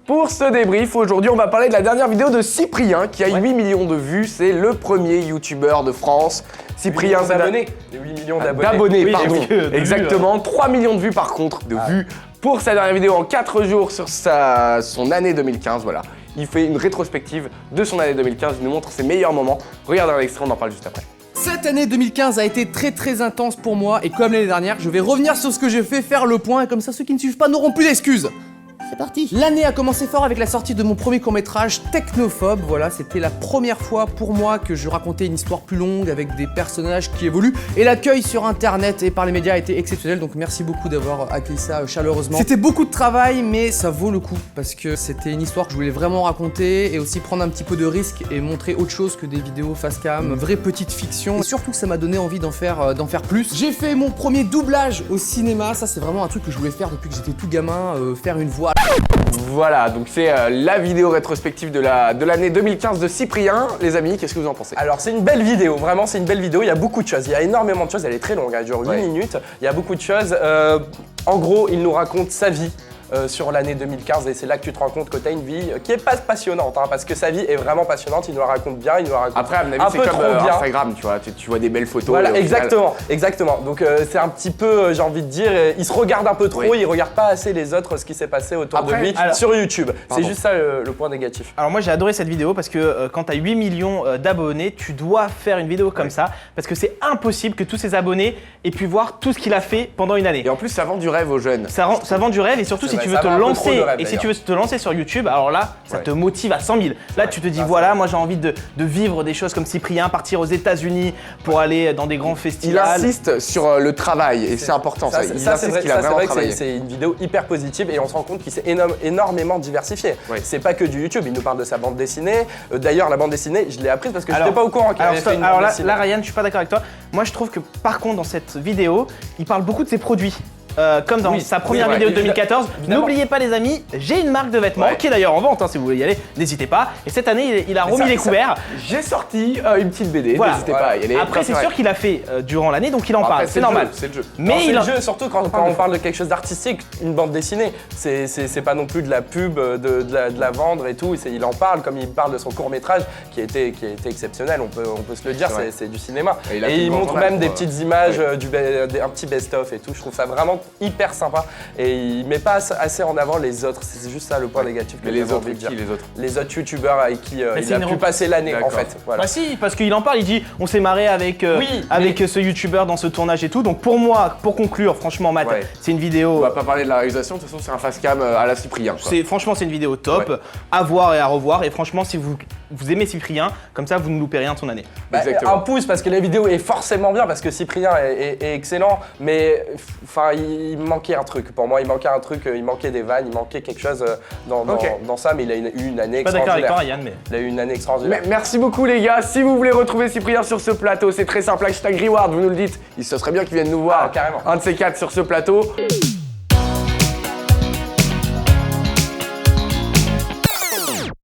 Pour ce débrief, aujourd'hui on va parler de la dernière vidéo de Cyprien qui a 8 millions de vues, c'est le premier youtubeur de France. Cyprien, c'est 8 millions d'abonnés. D'abonnés, oui, pardon. Exactement, vues, 3 millions de vues par contre, de vues pour sa dernière vidéo en 4 jours sur son année 2015, voilà. Il fait une rétrospective de son année 2015, il nous montre ses meilleurs moments. Regardez un extrait, on en parle juste après. Cette année 2015 a été très intense pour moi et comme l'année dernière, je vais revenir sur ce que j'ai fait, faire le point et comme ça ceux qui ne suivent pas n'auront plus d'excuses. C'est parti. L'année a commencé fort avec la sortie de mon premier court-métrage Technophobe. Voilà, c'était la première fois pour moi que je racontais une histoire plus longue avec des personnages qui évoluent. Et l'accueil sur internet et par les médias a été exceptionnel, donc merci beaucoup d'avoir accueilli ça chaleureusement. C'était beaucoup de travail, mais ça vaut le coup parce que c'était une histoire que je voulais vraiment raconter et aussi prendre un petit peu de risque et montrer autre chose que des vidéos face cam, vraie petite fiction. Et surtout que ça m'a donné envie d'en faire plus. J'ai fait mon premier doublage au cinéma, ça c'est vraiment un truc que je voulais faire depuis que j'étais tout gamin, faire une voix. Voilà, donc c'est la vidéo rétrospective de l'année 2015 de Cyprien. Les amis, qu'est-ce que vous en pensez? Alors c'est une belle vidéo, vraiment c'est une belle vidéo, il y a beaucoup de choses, il y a énormément de choses, elle est très longue, elle dure 8 minutes, il y a beaucoup de choses. En gros, il nous raconte sa vie. Sur l'année 2015 et c'est là que tu te rends compte que tu as une vie qui est pas passionnante parce que sa vie est vraiment passionnante, il nous la raconte bien, il nous la raconte après à mon avis c'est comme Instagram, tu vois, tu vois des belles photos. Voilà, exactement. Donc c'est un petit peu, j'ai envie de dire, il se regarde un peu trop, il regarde pas assez les autres, ce qui s'est passé autour de lui sur YouTube. C'est juste ça le point négatif. Alors moi j'ai adoré cette vidéo parce que quand tu as 8 millions d'abonnés, tu dois faire une vidéo comme ça parce que c'est impossible que tous ces abonnés aient pu voir tout ce qu'il a fait pendant une année. Et en plus ça vend du rêve aux jeunes. Ça vend du rêve et surtout si tu veux te lancer si tu veux te lancer sur YouTube, alors là, ça te motive à 100 000. Là, tu te dis, voilà, moi j'ai envie de vivre des choses comme Cyprien, partir aux États-Unis pour aller dans des grands festivals. Il insiste sur le travail et c'est important ça. C'est vrai que c'est une vidéo hyper positive et on se rend compte qu'il s'est énormément diversifié. C'est pas que du YouTube, il nous parle de sa bande dessinée. D'ailleurs, la bande dessinée, je l'ai apprise parce que je n'étais pas au courant qu'il avait fait une bande dessinée. Là, Ryan, je suis pas d'accord avec toi. Moi, je trouve que par contre, dans cette vidéo, il parle beaucoup de ses produits. Comme dans sa première vidéo de 2014. N'oubliez pas les amis, j'ai une marque de vêtements qui est d'ailleurs en vente, si vous voulez y aller, n'hésitez pas. Et cette année, il a remis les couverts. J'ai sorti une petite BD, n'hésitez pas à y aller. Après, c'est sûr qu'il a fait durant l'année, donc il en parle, c'est normal. C'est le jeu. Mais c'est le jeu, surtout quand on parle de quelque chose d'artistique, une bande dessinée. C'est pas non plus de la pub, de la vendre et tout. Il en parle comme il parle de son court-métrage qui a été exceptionnel, on peut se le dire, c'est du cinéma. Et il montre même des petites images, un petit best-of et tout. Je trouve ça vraiment hyper sympa et il met pas assez en avant les autres, c'est juste ça le point négatif que les autres, les autres youtubeurs avec qui il a pu passer l'année en fait. Bah si, parce qu'il en parle, il dit on s'est marré avec ce youtubeur dans ce tournage et tout, donc pour moi, pour conclure, franchement Matt, c'est une vidéo... On va pas parler de la réalisation, de toute façon c'est un face cam à la Cyprien. Franchement c'est une vidéo top, à voir et à revoir et franchement si vous aimez Cyprien, comme ça vous ne loupez rien de son année. Un pouce parce que la vidéo est forcément bien parce que Cyprien est excellent, mais enfin il manquait un truc pour moi, il manquait un truc, il manquait des vannes, il manquait quelque chose dans ça, mais il a eu une année extraordinaire. Pas d'accord avec toi Ryan, mais... Il a eu une année extraordinaire. Merci beaucoup les gars, si vous voulez retrouver Cyprien sur ce plateau, c'est très simple, hashtag Reward, vous nous le dites, ce serait bien qu'il vienne nous voir, carrément. un de ces quatre sur ce plateau.